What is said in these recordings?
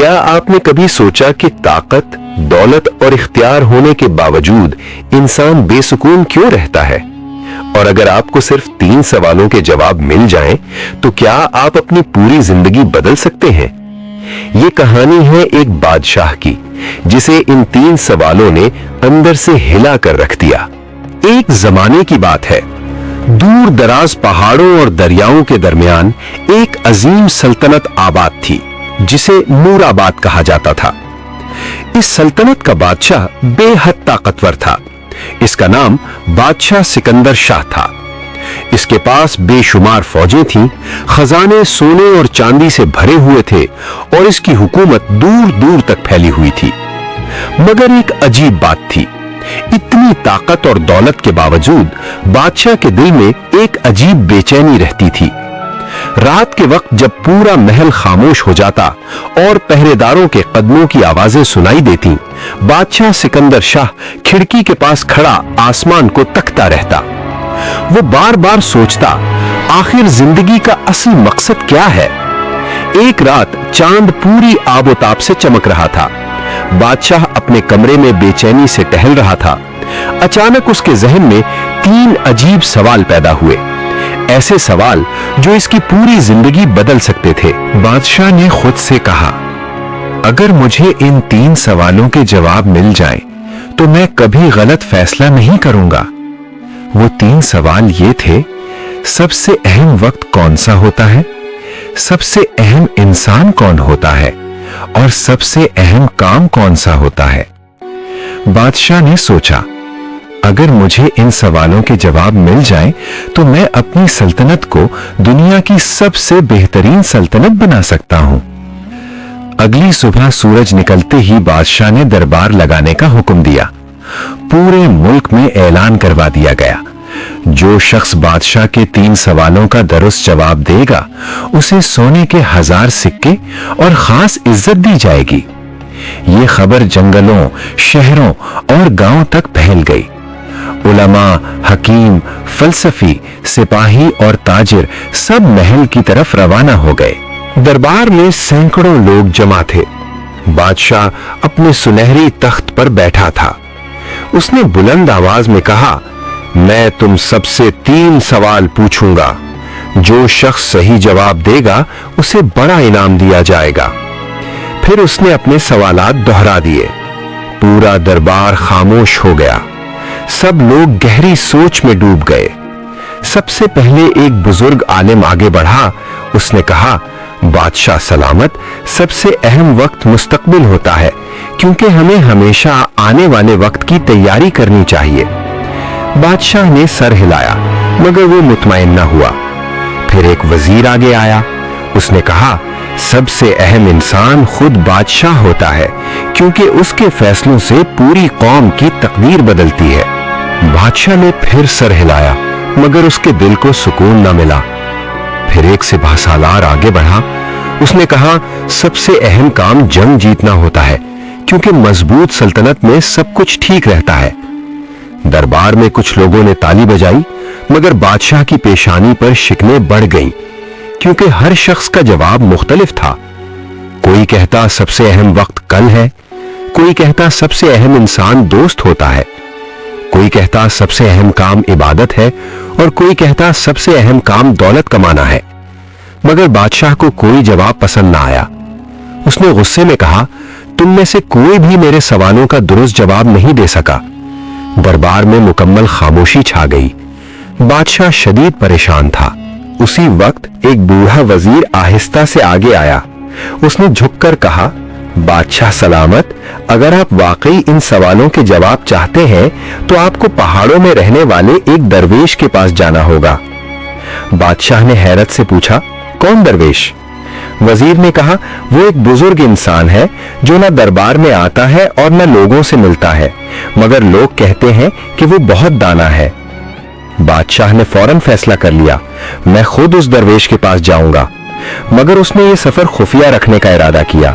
क्या आपने कभी सोचा कि ताकत, दौलत और इख्तियार होने के बावजूद इंसान बेसुकून क्यों रहता है? और अगर आपको सिर्फ 3 सवालों के जवाब मिल जाएं, तो क्या आप अपनी पूरी जिंदगी बदल सकते हैं? ये कहानी है एक बादशाह की, जिसे इन 3 सवालों ने अंदर से हिला कर रख दिया। एक जमाने की बात है, दूर दराज पहाड़ों और दरियाओं के दरमियान एक अजीम सल्तनत आबाद थी, जिसे नूराबाद कहा जाता था। इस सल्तनत का बादशाह बेहद ताकतवर था। इसका नाम बादशाह सिकंदर शाह था। इसके पास बेशुमार फौजें थीं, खजाने सोने और चांदी से भरे हुए थे और इसकी हुकूमत दूर दूर तक फैली हुई थी। मगर एक अजीब बात थी, इतनी ताकत और दौलत के बावजूद बादशाह के दिल में एक अजीब बेचैनी रहती थी। रात के वक्त जब पूरा महल खामोश हो जाता और पहरेदारों के कदमों की आवाजें सुनाई देती, बादशाह सिकंदर शाह खिड़की के पास खड़ा आसमान को तकता रहता। वो बार बार सोचता, आखिर जिंदगी का असली मकसद क्या है? एक रात चांद पूरी आबोताब से चमक रहा था। बादशाह अपने कमरे में बेचैनी से टहल रहा था। अचानक उसके जहन में 3 अजीब सवाल पैदा हुए, ऐसे सवाल जो इसकी पूरी जिंदगी बदल सकते थे। बादशाह ने खुद से कहा, अगर मुझे इन 3 सवालों के जवाब मिल जाएं, तो मैं कभी गलत फैसला नहीं करूंगा। वो 3 सवाल ये थे, सबसे अहम वक्त कौन सा होता है, सबसे अहम इंसान कौन होता है और सबसे अहम काम कौन सा होता है। बादशाह ने सोचा, अगर मुझे इन सवालों के जवाब मिल जाएं, तो मैं अपनी सल्तनत को दुनिया की सबसे बेहतरीन सल्तनत बना सकता हूं। अगली सुबह सूरज निकलते ही बादशाह ने दरबार लगाने का हुक्म दिया। पूरे मुल्क में ऐलान करवा दिया गया, जो शख्स बादशाह के 3 सवालों का दुरुस्त जवाब देगा, उसे सोने के 1000 सिक्के और खास इज्जत दी जाएगी। ये खबर जंगलों, शहरों और गांवों तक फैल गई। उलमा, हकीम, फलसफी, सिपाही और ताजिर सब महल की तरफ रवाना हो गए। दरबार में सैकड़ों लोग जमा थे। बादशाह अपने सुनहरी तख्त पर बैठा था। उसने बुलंद आवाज में कहा, मैं तुम सबसे 3 सवाल पूछूंगा। जो शख्स सही जवाब देगा, उसे बड़ा इनाम दिया जाएगा। फिर उसने अपने सवालात दोहरा दिए। पूरा दरबार खामोश हो गया। सब लोग गहरी सोच में डूब गए। सबसे पहले एक बुजुर्ग आलिम आगे बढ़ा। उसने कहा, बादशाह सलामत, सबसे अहम वक्त मुस्तकबिल होता है, क्योंकि हमें हमेशा आने वाले वक्त की तैयारी करनी चाहिए। बादशाह ने सर हिलाया, मगर वो मुतमईन न हुआ। फिर एक वजीर आगे आया। उसने कहा, सबसे अहम इंसान खुद बादशाह होता है, क्योंकि उसके फैसलों से पूरी कौम की तकदीर बदलती है। बादशाह ने फिर सर हिलाया, मगर उसके दिल को सुकून न मिला। फिर एक सिपाह सालार आगे बढ़ा। उसने कहा, सबसे अहम काम जंग जीतना होता है, क्योंकि मजबूत सल्तनत में सब कुछ ठीक रहता है। दरबार में कुछ लोगों ने ताली बजाई, मगर बादशाह की पेशानी पर शिकनें बढ़ गईं, क्योंकि हर शख्स का जवाब मुख्तलिफ था। कोई कहता सबसे अहम वक्त कल है, कोई कहता सबसे अहम इंसान दोस्त होता है, कोई कहता सबसे अहम काम इबादत है और कोई कहता सबसे अहम काम दौलत कमाना है। मगर बादशाह को कोई जवाब पसंद ना आया। उसने गुस्से में कहा, तुम में से कोई भी मेरे सवालों का दुरुस्त जवाब नहीं दे सका। दरबार में मुकम्मल खामोशी छा गई। बादशाह शदीद परेशान था। उसी वक्त एक बूढ़ा वजीर आहिस्ता से आगे आया। उसने झुककर कहा, बादशाह सलामत, अगर आप वाकई इन सवालों के जवाब चाहते हैं, तो आपको पहाड़ों में रहने वाले एक दरवेश के पास जाना होगा। बादशाह ने हैरत से पूछा, कौन दरवेश? वजीर ने कहा, वो एक बुजुर्ग इंसान है, जो न दरबार में आता है और न लोगों से मिलता है, मगर लोग कहते हैं कि वो बहुत दाना है। बादशाह ने फौरन फैसला कर लिया, मैं खुद उस दरवेश के पास जाऊंगा। मगर उसने ये सफर खुफिया रखने का इरादा किया।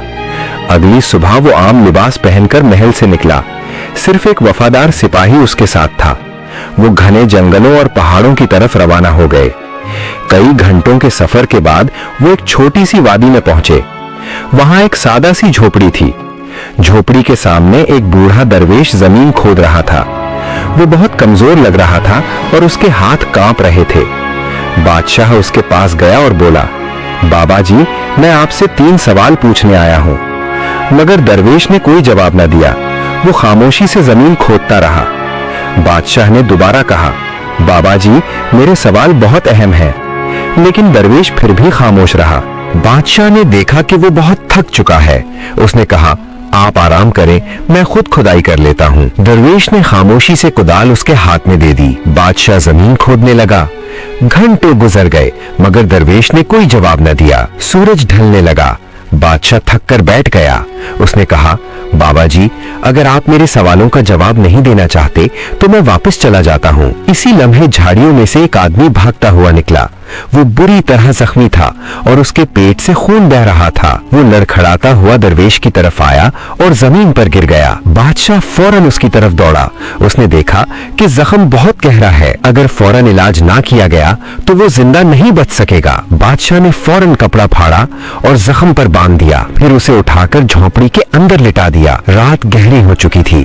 अगली सुबह वो आम लिबास पहनकर महल से निकला। सिर्फ एक वफादार सिपाही उसके साथ था। वो घने जंगलों और पहाड़ों की तरफ रवाना हो गए। कई घंटों के सफर के बाद वो एक छोटी सी वादी में पहुंचे। वहां एक सादा सी झोपड़ी थी। झोपड़ी के सामने एक बूढ़ा दरवेश जमीन खोद रहा था। वो बहुत कमजोर लग रहा था और उसके हाथ कांप रहे थे। बादशाह उसके पास गया और बोला, बाबा जी, मैं आपसे 3 सवाल पूछने आया हूं। मगर दरवेश ने कोई जवाब न दिया। वो खामोशी से जमीन खोदता रहा। बादशाह ने दोबारा कहा, बाबा जी, मेरे सवाल बहुत अहम हैं। लेकिन दरवेश फिर भी खामोश रहा। बादशाह ने देखा कि वो बहुत थक चुका है। उसने कहा, आप आराम करें, मैं खुद खुदाई कर लेता हूँ। दरवेश ने खामोशी से कुदाल उसके हाथ में दे दी। बादशाह जमीन खोदने लगा। घंटे गुजर गए मगर दरवेश ने कोई जवाब न दिया। सूरज ढलने लगा। बादशाह थक कर बैठ गया। उसने कहा, बाबा जी, अगर आप मेरे सवालों का जवाब नहीं देना चाहते तो मैं वापस चला जाता हूँ। इसी लम्हे झाड़ियों में से एक आदमी भागता हुआ निकला। वो बुरी तरह जख्मी था और उसके पेट से खून बह रहा था। वो लड़खड़ाता हुआ दरवेश की तरफ आया और जमीन पर गिर गया। बादशाह फौरन उसकी तरफ दौड़ा। उसने देखा कि जख्म बहुत गहरा है। अगर फौरन इलाज ना किया गया तो वो जिंदा नहीं बच सकेगा। बादशाह ने फौरन कपड़ा फाड़ा और जख्म पर बांध दिया। फिर उसे उठाकर झोपड़ी के अंदर लिटा दिया। रात गहरी हो चुकी थी।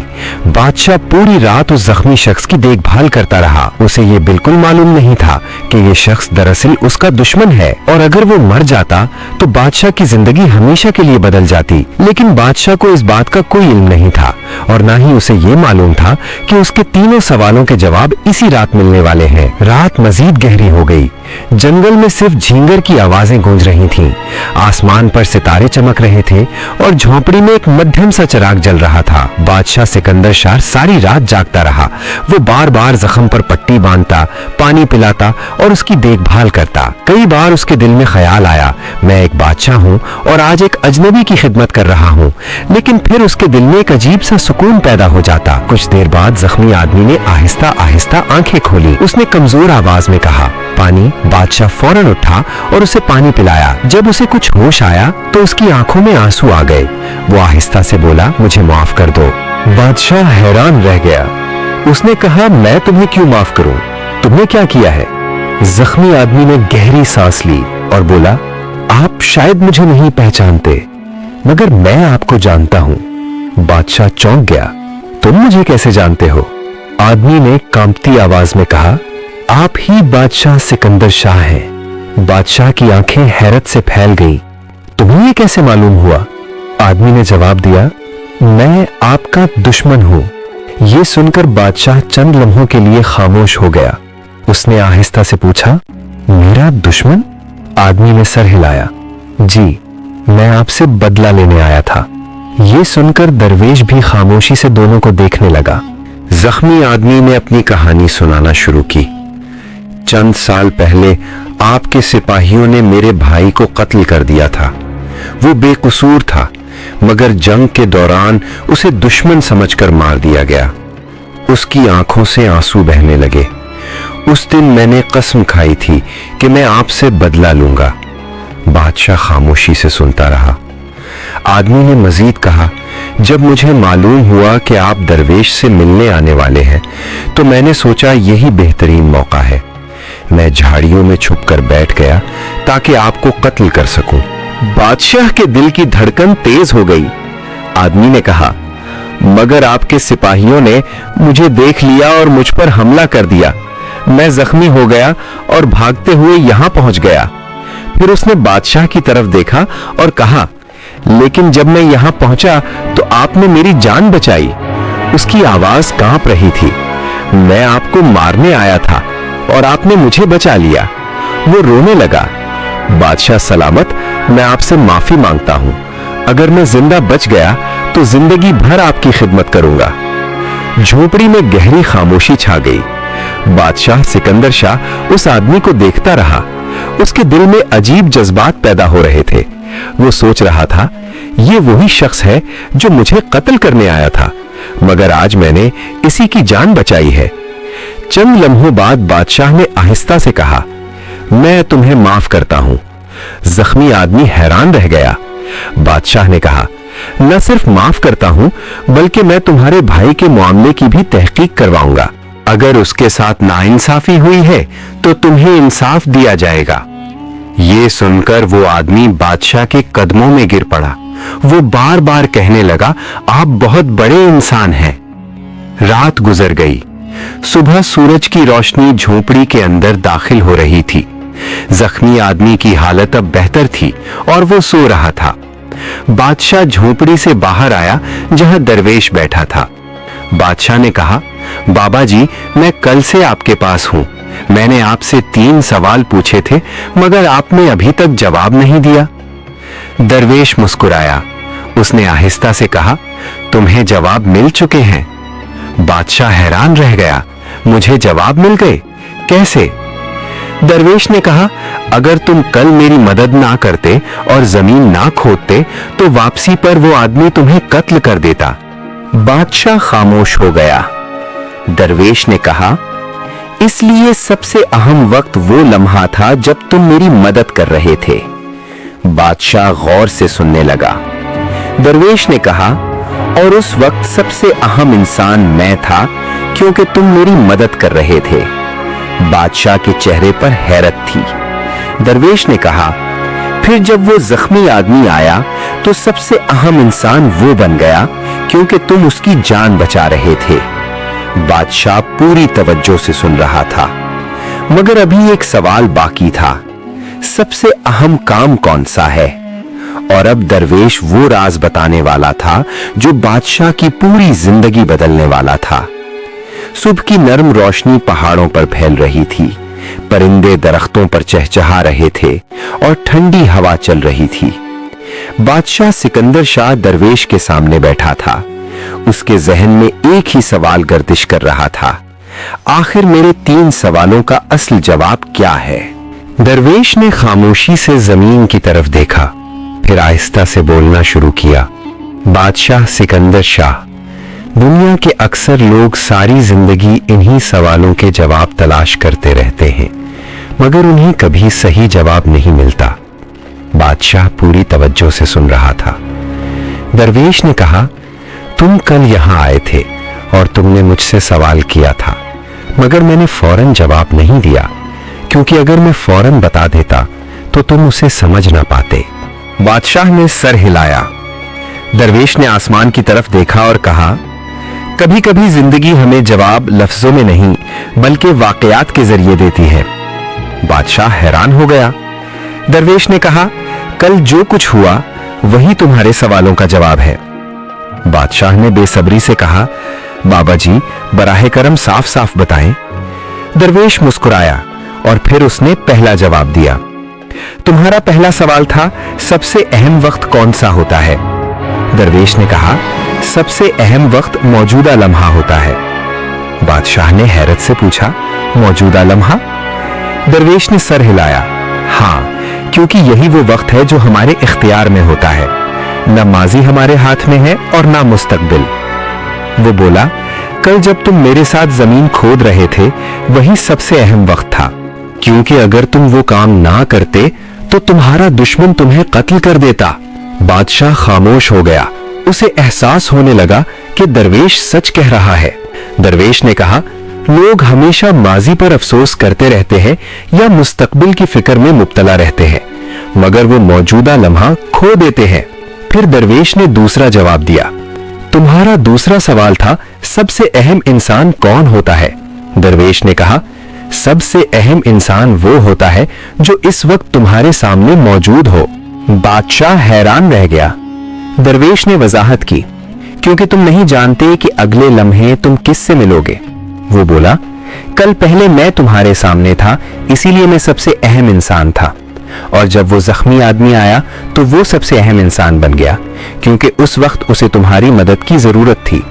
बादशाह पूरी रात उस जख्मी शख्स की देखभाल करता रहा। उसे ये बिल्कुल मालूम नहीं था कि ये शख्स दरअसल उसका दुश्मन है और अगर वो मर जाता तो बादशाह की जिंदगी हमेशा के लिए बदल जाती। लेकिन बादशाह को इस बात का कोई इल्म नहीं था और ना ही उसे ये मालूम था कि उसके तीनों सवालों के जवाब इसी रात मिलने वाले हैं। रात मजीद गहरी हो गई। जंगल में सिर्फ झींगर की आवाजें गूंज रही थीं। आसमान पर सितारे चमक रहे थे और झोपड़ी में एक मध्यम सा चिराग जल रहा था। बादशाह सिकंदर शाह सारी रात जागता रहा। वो बार बार जख्म पर पट्टी बांधता, पानी पिलाता और उसकी देखभाल करता। कई बार उसके दिल में ख्याल आया, मैं एक बादशाह हूँ और आज एक अजनबी की खिदमत कर रहा हूँ। लेकिन फिर उसके दिल में एक अजीब सा सुकून पैदा हो जाता। कुछ देर बाद जख्मी आदमी ने आहिस्ता आहिस्ता आंखें खोली। उसने कमजोर आवाज में कहा, पानी। बादशाह फौरन उठा और उसे पानी पिलाया। जब उसे कुछ होश आया तो उसकी आंखों में आंसू आ गए। वो आहिस्ता से बोला, मुझे माफ कर दो। बादशाह हैरान रह गया। उसने कहा, मैं तुम्हें क्यों माफ करूं? तुमने क्या किया है? जख्मी आदमी ने गहरी सांस ली और बोला, आप शायद मुझे नहीं पहचानते मगर मैं आपको जानता हूं। बादशाह चौंक गया, तुम मुझे कैसे जानते हो? आदमी ने कांपती आवाज में कहा, आप ही बादशाह सिकंदर शाह हैं। बादशाह की आंखें हैरत से फैल गईं। तुम्हें ये कैसे मालूम हुआ? आदमी ने जवाब दिया, मैं आपका दुश्मन हूं। ये सुनकर बादशाह चंद लम्हों के लिए खामोश हो गया। उसने आहिस्ता से पूछा, मेरा दुश्मन? आदमी ने सर हिलाया, जी, मैं आपसे बदला लेने आया था। ये सुनकर दरवेश भी खामोशी से दोनों को देखने लगा। जख्मी आदमी ने अपनी कहानी सुनाना शुरू की। चंद साल पहले आपके सिपाहियों ने मेरे भाई को कत्ल कर दिया था। वो बेकसूर था मगर जंग के दौरान उसे दुश्मन समझकर मार दिया गया। उसकी आंखों से आंसू बहने लगे। उस दिन मैंने कसम खाई थी कि मैं आपसे बदला लूंगा। बादशाह खामोशी से सुनता रहा। आदमी ने मजीद कहा, जब मुझे मालूम हुआ कि आप दरवेश से मिलने आने वाले हैं तो मैंने सोचा यही बेहतरीन मौका है। मैं झाड़ियों में छुपकर बैठ गया ताकि आपको कत्ल कर सकूं। बादशाह के दिल की धड़कन तेज हो गई। आदमी ने कहा, मगर आपके सिपाहियों ने मुझे देख लिया और मुझ पर हमला कर दिया। मैं जख्मी हो गया और भागते हुए यहां पहुंच गया। फिर उसने बादशाह की तरफ देखा और कहा, लेकिन जब मैं यहां पहुंचा तो आपने मेरी जान बचाई। उसकी आवाज कांप रही थी। मैं आपको मारने आया था और आपने मुझे बचा लिया। वो रोने लगा। बादशाह सलामत, मैं आपसे माफी मांगता हूं। अगर मैं जिंदा बच गया तो जिंदगी भर आपकी खिदमत करूंगा। झोपड़ी में गहरी खामोशी छा गई। बादशाह सिकंदर शाह उस आदमी को देखता रहा। उसके दिल में अजीब जज्बात पैदा हो रहे थे। वो सोच रहा था, ये वही शख्स है जो मुझे कत्ल करने आया था, मगर आज मैंने इसी की जान बचाई है। चंद लम्हों बाद बादशाह ने आहिस्ता से कहा, मैं तुम्हें माफ करता हूं। जख्मी आदमी हैरान रह गया। बादशाह ने कहा, न सिर्फ माफ करता हूं बल्कि मैं तुम्हारे भाई के मामले की भी तहकीक करवाऊंगा। अगर उसके साथ नाइंसाफी हुई है तो तुम्हें इंसाफ दिया जाएगा। ये सुनकर वो आदमी बादशाह के कदमों में गिर पड़ा। वो बार बार कहने लगा, आप बहुत बड़े इंसान हैं। रात गुजर गई। सुबह सूरज की रोशनी झोपड़ी के अंदर दाखिल हो रही थी। जख्मी आदमी की हालत अब बेहतर थी और वो सो रहा था। बादशाह झोपड़ी से बाहर आया जहां दरवेश बैठा था। बादशाह ने कहा, बाबा जी, मैं कल से आपके पास हूं। मैंने आपसे 3 सवाल पूछे थे, मगर आपने अभी तक जवाब नहीं दिया। दरवेश मुस्कुराया। उसने आहिस्ता से कहा, तुम्हें जवाब मिल चुके हैं। बादशाह हैरान रह गया, मुझे जवाब मिल गए? कैसे? दरवेश ने कहा, अगर तुम कल मेरी मदद ना करते और जमीन ना खोदते तो वापसी पर वो आदमी तुम्हें कत्ल कर देता। बादशाह खामोश हो गया। दरवेश ने कहा, इसलिए सबसे अहम वक्त वो लम्हा था जब तुम मेरी मदद कर रहे थे। बादशाह गौर से सुनने लगा। दरवेश ने कहा, और उस वक्त सबसे अहम इंसान मैं था क्योंकि तुम मेरी मदद कर रहे थे। बादशाह के चेहरे पर हैरत थी। दरवेश ने कहा, फिर जब वो जख्मी आदमी आया तो सबसे अहम इंसान वो बन गया क्योंकि तुम उसकी जान बचा रहे थे। बादशाह पूरी तवज्जो से सुन रहा था, मगर अभी एक सवाल बाकी था, सबसे अहम काम कौन सा है? और अब दरवेश वो राज बताने वाला था जो बादशाह की पूरी जिंदगी बदलने वाला था। सुबह की नरम रोशनी पहाड़ों पर फैल रही थी। परिंदे दरख्तों पर चहचहा रहे थे और ठंडी हवा चल रही थी। बादशाह सिकंदर शाह दरवेश के सामने बैठा था। उसके जहन में एक ही सवाल गर्दिश कर रहा था, आखिर मेरे 3 सवालों का असल जवाब क्या है? दरवेश ने खामोशी से जमीन की तरफ देखा, फिर आहिस्ता से बोलना शुरू किया। बादशाह सिकंदर शाह, दुनिया के अक्सर लोग सारी जिंदगी इन्हीं सवालों के जवाब तलाश करते रहते हैं, मगर उन्हें कभी सही जवाब नहीं मिलता। बादशाह पूरी तवज्जो से सुन रहा था। दरवेश ने कहा, तुम कल यहां आए थे और तुमने मुझसे सवाल किया था, मगर मैंने फौरन जवाब नहीं दिया, क्योंकि अगर मैं फौरन बता देता तो तुम उसे समझ ना पाते। बादशाह ने सर हिलाया। दरवेश ने आसमान की तरफ देखा और कहा, कभी कभी जिंदगी हमें जवाब लफ्जों में नहीं बल्कि वाकयात के जरिए देती है। बादशाह हैरान हो गया। दरवेश ने कहा, कल जो कुछ हुआ वही तुम्हारे सवालों का जवाब है। बादशाह ने बेसब्री से कहा, बाबा जी, बराहे करम साफ साफ बताएं। दरवेश मुस्कुराया और फिर उसने पहला जवाब दिया। तुम्हारा पहला सवाल था, सबसे अहम वक्त कौन सा होता है? दरवेश ने कहा, सबसे अहम वक्त मौजूदा लम्हा होता है। बादशाह ने हैरत से पूछा, मौजूदा लम्हा? दरवेश ने सर हिलाया। हाँ, क्योंकि यही वो वक्त है जो हमारे इख्तियार में होता है। न माजी हमारे हाथ में है और ना मुस्तकबिल। वो बोला, कल जब तुम मेरे साथ जमीन खोद रहे थे वही सबसे अहम वक्त था, क्योंकि अगर तुम वो काम ना करते तो तुम्हारा दुश्मन तुम्हें कत्ल कर देता। बादशाह खामोश हो गया। उसे एहसास होने लगा कि दरवेश सच कह रहा है। दरवेश ने कहा, लोग हमेशा माजी पर अफसोस करते रहते हैं या मुस्तकबिल की फिक्र में मुब्तला रहते हैं, मगर वो मौजूदा लम्हा खो देते हैं। फिर दरवेश ने दूसरा जवाब दिया। तुम्हारा दूसरा सवाल था, सबसे अहम इंसान कौन होता है? दरवेश ने कहा, सबसे अहम इंसान वो होता है जो इस वक्त तुम्हारे सामने मौजूद हो। बादशाह हैरान रह गया। दरवेश ने वजाहत की, क्योंकि तुम नहीं जानते कि अगले लम्हे तुम किससे मिलोगे। वो बोला, कल पहले मैं तुम्हारे सामने था, इसीलिए मैं सबसे अहम इंसान था, और जब वो जख्मी आदमी आया तो वो सबसे अहम इंसान बन गया, क्योंकि उस वक्त उसे तुम्हारी मदद की जरूरत थी।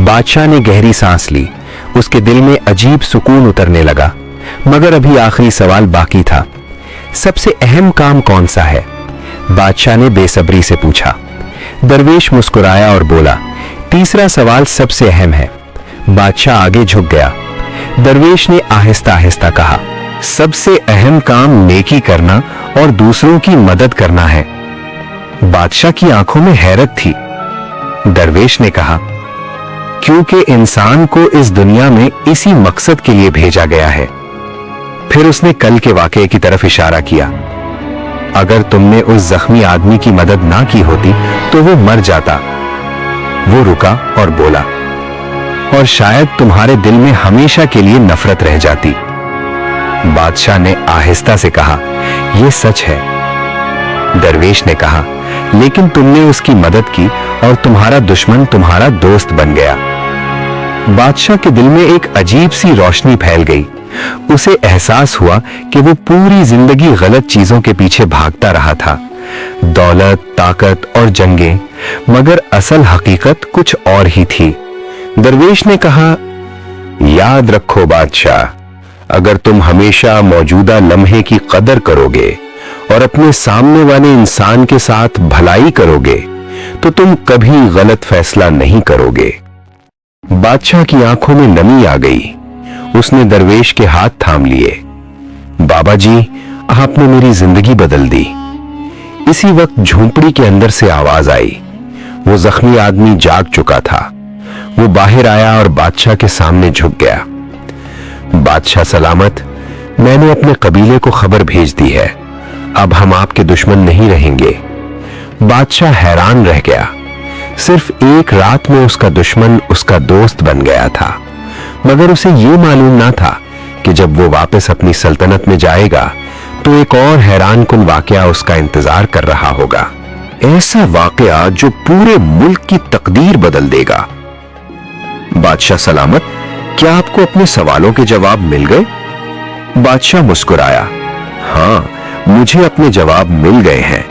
बादशाह ने गहरी सांस ली। उसके दिल में अजीब सुकून उतरने लगा, मगर अभी आखिरी सवाल बाकी था, सबसे अहम काम कौन सा है? बादशाह ने बेसब्री से पूछा। दरवेश मुस्कुराया और बोला, तीसरा सवाल सबसे अहम है। बादशाह आगे झुक गया। दरवेश ने आहिस्ता आहिस्ता कहा, सबसे अहम काम नेकी करना और दूसरों की मदद करना है। बादशाह की आंखों में हैरत थी। दरवेश ने कहा, क्योंकि इंसान को इस दुनिया में इसी मकसद के लिए भेजा गया है। फिर उसने कल के वाकये की तरफ इशारा किया। अगर तुमने उस जख्मी आदमी की मदद ना की होती तो वो मर जाता। वो रुका और बोला, और शायद तुम्हारे दिल में हमेशा के लिए नफरत रह जाती। बादशाह ने आहिस्ता से कहा, यह सच है। दरवेश ने कहा, लेकिन तुमने उसकी मदद की और तुम्हारा दुश्मन तुम्हारा दोस्त बन गया। बादशाह के दिल में एक अजीब सी रोशनी फैल गई। उसे एहसास हुआ कि वो पूरी जिंदगी गलत चीजों के पीछे भागता रहा था, दौलत, ताकत और जंगें, मगर असल हकीकत कुछ और ही थी। दरवेश ने कहा, याद रखो बादशाह, अगर तुम हमेशा मौजूदा लम्हे की कदर करोगे और अपने सामने वाले इंसान के साथ भलाई करोगे तो तुम कभी गलत फैसला नहीं करोगे। बादशाह की आंखों में नमी आ गई। उसने दरवेश के हाथ थाम लिए। बाबा जी, आपने मेरी जिंदगी बदल दी। इसी वक्त झोंपड़ी के अंदर से आवाज आई। वो जख्मी आदमी जाग चुका था। वो बाहर आया और बादशाह के सामने झुक गया। बादशाह सलामत, मैंने अपने कबीले को खबर भेज दी है, अब हम आपके दुश्मन नहीं रहेंगे। बादशाह हैरान रह गया। सिर्फ एक रात में उसका दुश्मन उसका दोस्त बन गया था, मगर उसे ये मालूम ना था कि जब वो वापस अपनी सल्तनत में जाएगा तो एक और हैरान कुन वाकया उसका इंतजार कर रहा होगा। ऐसा वाकया जो पूरे मुल्क की तकदीर बदल देगा। बादशाह सलामत, क्या आपको अपने सवालों के जवाब मिल गए? बादशाह मुस्कुराया, हाँ, मुझे अपने जवाब मिल गए हैं।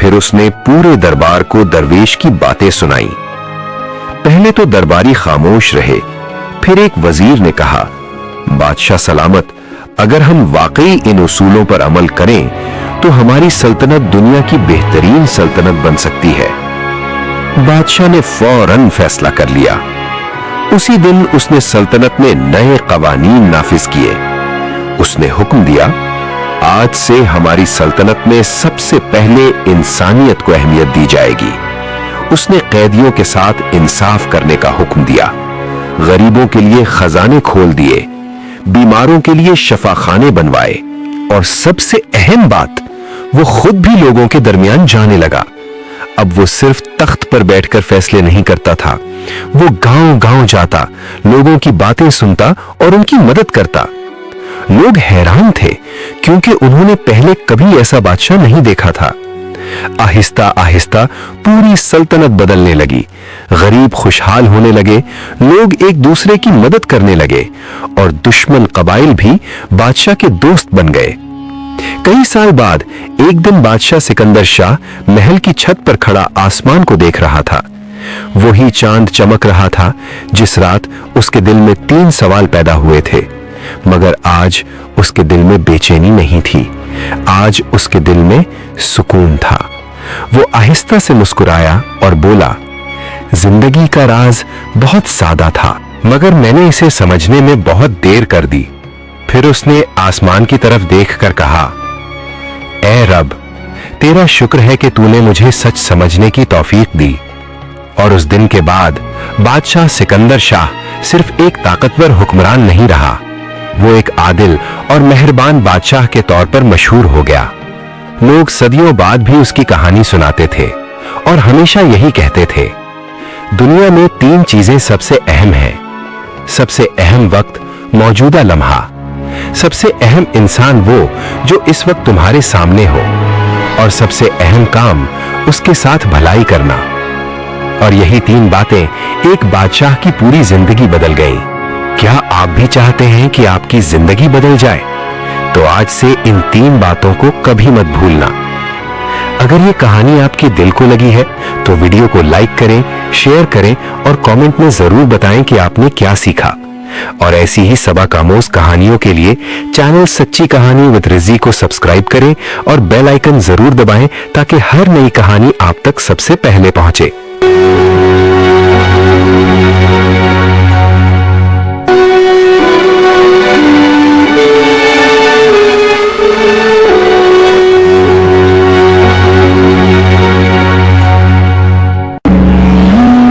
फिर उसने पूरे दरबार को दरवेश की बातें सुनाई। पहले तो दरबारी खामोश रहे, फिर एक वजीर ने कहा, बादशाह सलामत, अगर हम वाकई इन उसूलों पर अमल करें तो हमारी सल्तनत दुनिया की बेहतरीन सल्तनत बन सकती है। बादशाह ने फौरन फैसला कर लिया। उसी दिन उसने सल्तनत में नए कवानीन नाफिज किए। उसने हुक्म दिया, आज से हमारी सल्तनत में सबसे पहले इंसानियत को अहमियत दी जाएगी। उसने कैदियों के साथ इंसाफ करने का हुक्म दिया, गरीबों के लिए खजाने खोल दिए, बीमारों के लिए शफाखाने बनवाए, और सबसे अहम बात, वो खुद भी लोगों के दरमियान जाने लगा। अब वो सिर्फ तख्त पर बैठकर फैसले नहीं करता था, वो गांव-गांव जाता, लोगों की बातें सुनता और उनकी मदद करता। लोग हैरान थे क्योंकि उन्होंने पहले कभी ऐसा बादशाह नहीं देखा था। आहिस्ता आहिस्ता पूरी सल्तनत बदलने लगी। गरीब खुशहाल होने लगे, लोग एक दूसरे की मदद करने लगे और दुश्मन कबाइल भी बादशाह के दोस्त बन गए। कई साल बाद एक दिन बादशाह सिकंदर शाह महल की छत पर खड़ा आसमान को देख रहा था। वही चांद चमक रहा था जिस रात उसके दिल में 3 सवाल पैदा हुए थे, मगर आज उसके दिल में बेचैनी नहीं थी। आज उसके दिल में सुकून था। वो आहिस्ता से मुस्कुराया और बोला, जिंदगी का राज बहुत सादा था, मगर मैंने इसे समझने में बहुत देर कर दी। फिर उसने आसमान की तरफ देखकर कहा, ऐ रब, तेरा शुक्र है कि तूने मुझे सच समझने की तौफीक दी। और उस दिन के बाद बादशाह सिकंदर शाह सिर्फ एक ताकतवर हुक्मरान नहीं रहा, वो एक आदिल और मेहरबान बादशाह के तौर पर मशहूर हो गया। लोग सदियों बाद भी उसकी कहानी सुनाते थे और हमेशा यही कहते थे, दुनिया में 3 चीजें सबसे अहम हैं। सबसे अहम वक्त मौजूदा लम्हा, सबसे अहम इंसान वो जो इस वक्त तुम्हारे सामने हो, और सबसे अहम काम उसके साथ भलाई करना। और यही 3 बातें एक बादशाह की पूरी जिंदगी बदल गईं। क्या आप भी चाहते हैं कि आपकी जिंदगी बदल जाए? तो आज से इन 3 बातों को कभी मत भूलना। अगर ये कहानी आपके दिल को लगी है तो वीडियो को लाइक करें, शेयर करें और कमेंट में जरूर बताएं कि आपने क्या सीखा। और ऐसी ही सबक-आमोज़ कहानियों के लिए चैनल सच्ची कहानी विद रिज़ी को सब्सक्राइब करें और बेल आइकन जरूर दबाएं ताकि हर नई कहानी आप तक सबसे पहले पहुंचे।